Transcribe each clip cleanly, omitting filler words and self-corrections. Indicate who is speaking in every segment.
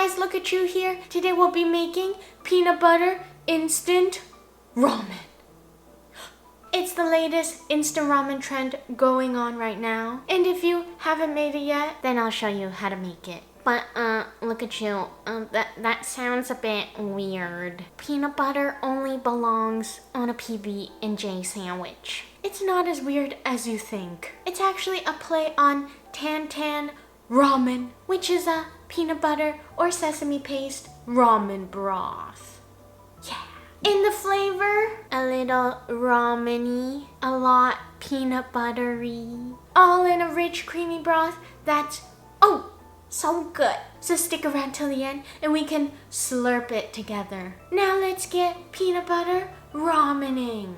Speaker 1: guys, LookCatchu here. Today we'll be making peanut butter instant ramen. It's the latest instant ramen trend going on right now. And if you haven't made it yet, then I'll show you how to make it. But LookCatchu, that sounds a bit weird. Peanut butter only belongs on a PB&J sandwich. It's not as weird as you think. It's actually a play on Tan ramen, which is a peanut butter or sesame paste ramen broth. Yeah. In the flavor, a little ramen-y, a lot peanut buttery, all in a rich creamy broth that's, so good. So stick around till the end and we can slurp it together. Now let's get peanut butter ramening.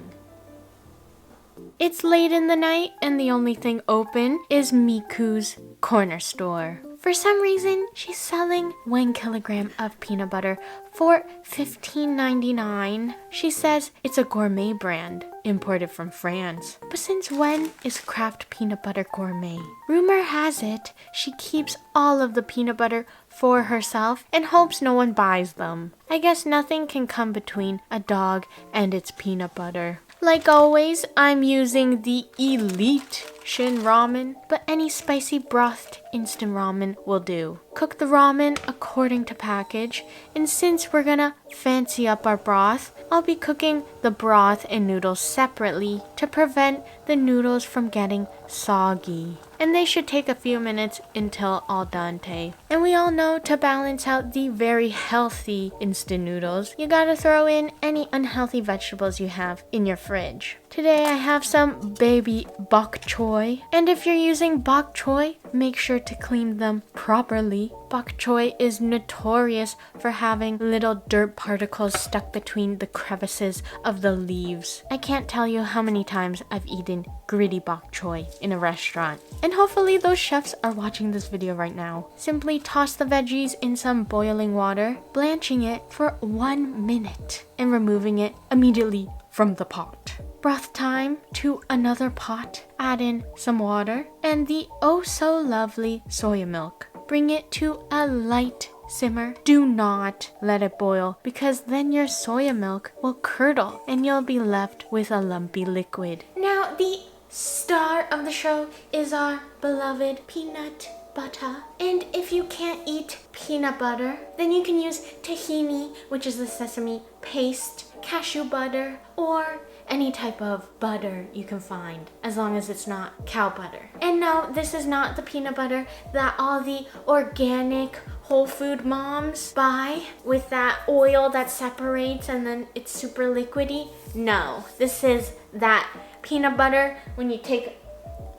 Speaker 1: It's late in the night and the only thing open is Miku's corner store. For some reason, she's selling 1 kilogram of peanut butter for $15.99. She says it's a gourmet brand imported from France. But since when is Kraft peanut butter gourmet? Rumor has it she keeps all of the peanut butter for herself and hopes no one buys them. I guess nothing can come between a dog and its peanut butter. Like always, I'm using the Elite Shin ramen, but any spicy brothed instant ramen will do. Cook the ramen according to package, and since we're gonna fancy up our broth, I'll be cooking the broth and noodles separately to prevent the noodles from getting soggy. And they should take a few minutes until al dente. And we all know to balance out the very healthy instant noodles, you gotta throw in any unhealthy vegetables you have in your fridge. Today I have some baby bok choy. And if you're using bok choy, make sure to clean them properly. Bok choy is notorious for having little dirt particles stuck between the crevices of the leaves. I can't tell you how many times I've eaten gritty bok choy in a restaurant. And hopefully those chefs are watching this video right now. Simply toss the veggies in some boiling water, blanching it for 1 minute, and removing it immediately from the pot. Broth time, to another pot, add in some water and the oh so lovely soya milk. Bring it to a light simmer. Do not let it boil because then your soya milk will curdle and you'll be left with a lumpy liquid. Now the star of the show is our beloved peanut butter. And if you can't eat peanut butter, then you can use tahini, which is the sesame paste, cashew butter, or any type of butter you can find, as long as it's not cow butter. And no, this is not the peanut butter that all the organic whole food moms buy with that oil that separates and then it's super liquidy. No, this is that peanut butter when you take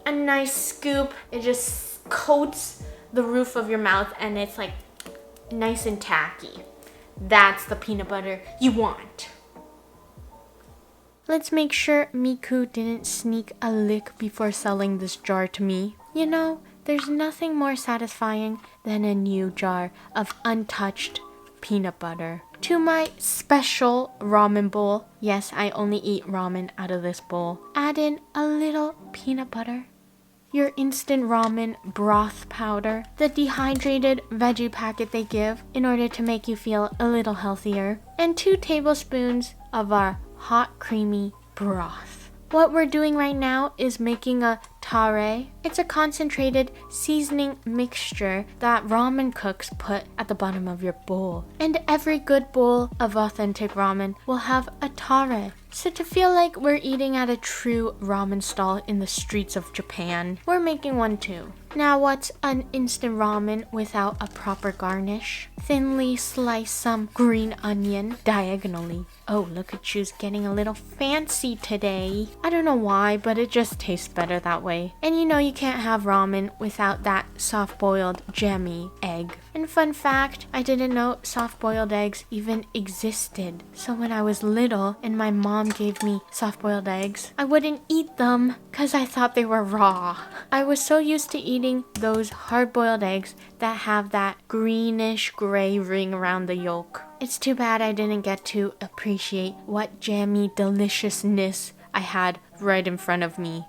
Speaker 1: a nice scoop, it just coats the roof of your mouth and it's like nice and tacky. That's the peanut butter you want. Let's make sure Miku didn't sneak a lick before selling this jar to me. You know, there's nothing more satisfying than a new jar of untouched peanut butter. To my special ramen bowl, yes, I only eat ramen out of this bowl, add in a little peanut butter, your instant ramen broth powder, the dehydrated veggie packet they give in order to make you feel a little healthier, and 2 tablespoons of our hot creamy broth. What we're doing right now is making a tare. It's a concentrated seasoning mixture that ramen cooks put at the bottom of your bowl. And every good bowl of authentic ramen will have a tare. So to feel like we're eating at a true ramen stall in the streets of Japan, we're making one too. Now what's an instant ramen without a proper garnish? Thinly slice some green onion diagonally. Oh, LookCatchu's getting a little fancy today. I don't know why, but it just tastes better that way. And you know you can't have ramen without that soft-boiled jammy egg. And fun fact, I didn't know soft-boiled eggs even existed. So when I was little and my mom gave me soft-boiled eggs, I wouldn't eat them because I thought they were raw. I was so used to eating those hard-boiled eggs that have that greenish gray ring around the yolk. It's too bad I didn't get to appreciate what jammy deliciousness I had right in front of me.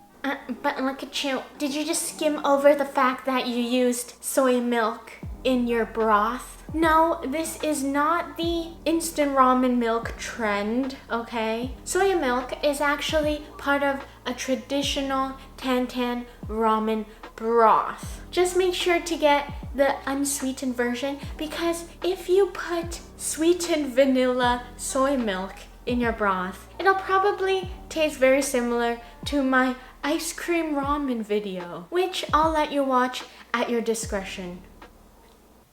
Speaker 1: But LookCatchu, did you just skim over the fact that you used soy milk in your broth? No, this is not the instant ramen milk trend, okay? Soya milk is actually part of a traditional Tantan ramen broth. Just make sure to get the unsweetened version, because if you put sweetened vanilla soy milk in your broth, it'll probably taste very similar to my ice cream ramen video, which I'll let you watch at your discretion.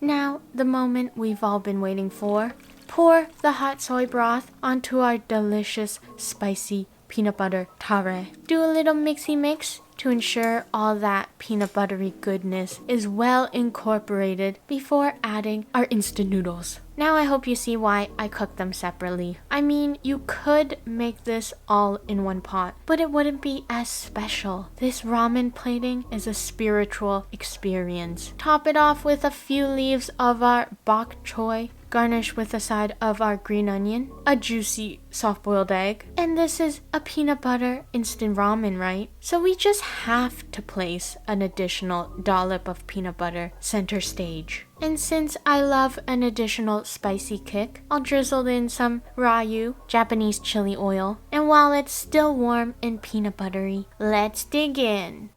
Speaker 1: Now, the moment we've all been waiting for. Pour the hot soy broth onto our delicious spicy peanut butter tare. Do a little mixy mix to ensure all that peanut buttery goodness is well incorporated before adding our instant noodles. Now I hope you see why I cook them separately. I mean, you could make this all in one pot, but it wouldn't be as special. This ramen plating is a spiritual experience. Top it off with a few leaves of our bok choy, garnish with a side of our green onion, a juicy soft-boiled egg, and this is a peanut butter instant ramen, right? So we just have to place an additional dollop of peanut butter center stage. And since I love an additional spicy kick, I'll drizzle in some ryu, Japanese chili oil, and while it's still warm and peanut buttery, let's dig in.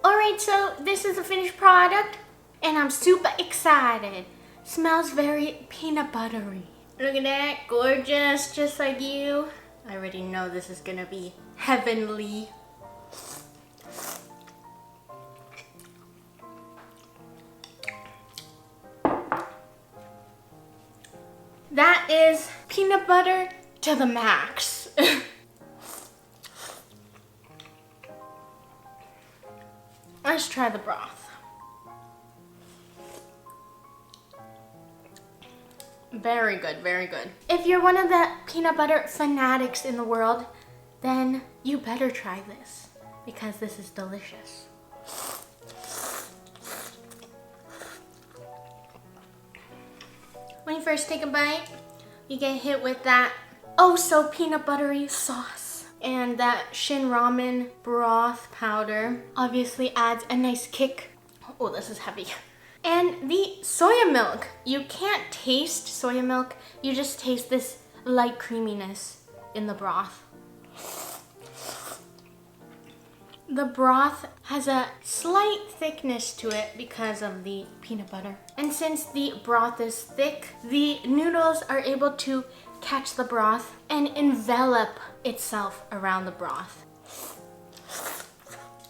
Speaker 1: Alright, so this is the finished product, and I'm super excited. Smells very peanut buttery. Look at that, gorgeous, just like you. I already know this is gonna be heavenly. That is peanut butter to the max. Let's try the broth. Very good, very good. If you're one of the peanut butter fanatics in the world, then you better try this, because this is delicious. When you first take a bite, you get hit with that oh so peanut buttery sauce. And that shin ramen broth powder obviously adds a nice kick. Oh, this is heavy. And the soya milk, you can't taste soya milk, you just taste this light creaminess in the broth. The broth has a slight thickness to it because of the peanut butter. And since the broth is thick, the noodles are able to catch the broth and envelop itself around the broth.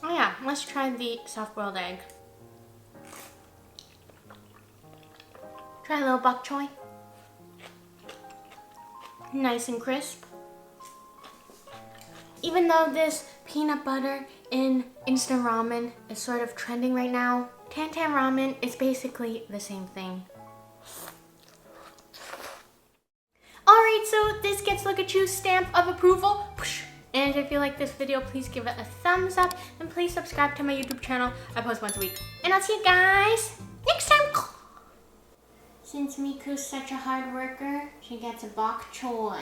Speaker 1: Oh yeah, let's try the soft-boiled egg. Try a little bok choy. Nice and crisp. Even though this peanut butter in instant ramen is sort of trending right now, Tantan ramen is basically the same thing. Alright, so this gets LookCatchu's stamp of approval. And if you like this video, please give it a thumbs up and please subscribe to my YouTube channel. I post once a week. And I'll see you guys next time. Since Miku's such a hard worker, she gets a bok choy.